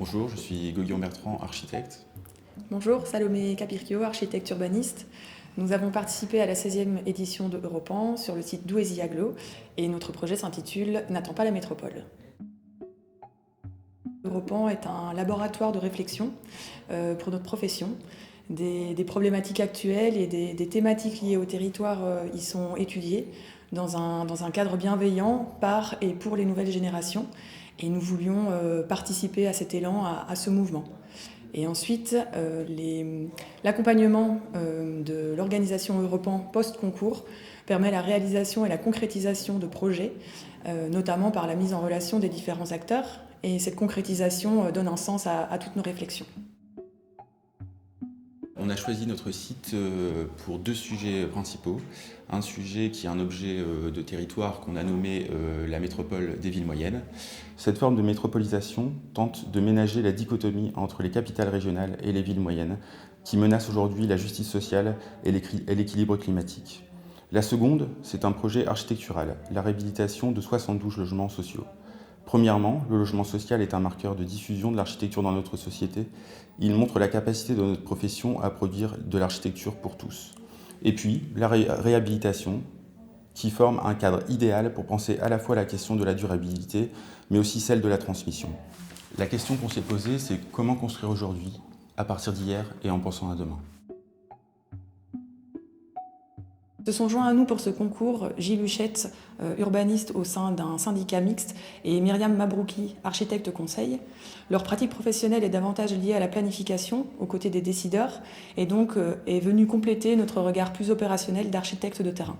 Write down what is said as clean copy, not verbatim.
Bonjour, je suis Gauguin Bertrand, architecte. Bonjour, Salomé Capirchio, architecte urbaniste. Nous avons participé à la 16e édition de Europan sur le site d'Ouésy-Aglo et notre projet s'intitule « N'attends pas la métropole ». Europan est un laboratoire de réflexion pour notre profession. Des problématiques actuelles et des thématiques liées au territoire y sont étudiées dans un cadre bienveillant par et pour les nouvelles générations. Et nous voulions participer à cet élan, à ce mouvement. Et ensuite, l'accompagnement de l'organisation Europan post-concours permet la réalisation et la concrétisation de projets, notamment par la mise en relation des différents acteurs. Et cette concrétisation donne un sens à toutes nos réflexions. On a choisi notre site pour deux sujets principaux. Un sujet qui est un objet de territoire qu'on a nommé la métropole des villes moyennes. Cette forme de métropolisation tente de ménager la dichotomie entre les capitales régionales et les villes moyennes, qui menace aujourd'hui la justice sociale et l'équilibre climatique. La seconde, c'est un projet architectural, la réhabilitation de 72 logements sociaux. Premièrement, le logement social est un marqueur de diffusion de l'architecture dans notre société. Il montre la capacité de notre profession à produire de l'architecture pour tous. Et puis, la réhabilitation, qui forme un cadre idéal pour penser à la fois la question de la durabilité, mais aussi celle de la transmission. La question qu'on s'est posée, c'est comment construire aujourd'hui, à partir d'hier et en pensant à demain. Se sont joints à nous pour ce concours Gilles Huchette, urbaniste au sein d'un syndicat mixte, et Myriam Mabrouki, architecte conseil. Leur pratique professionnelle est davantage liée à la planification, aux côtés des décideurs, et donc est venue compléter notre regard plus opérationnel d'architecte de terrain.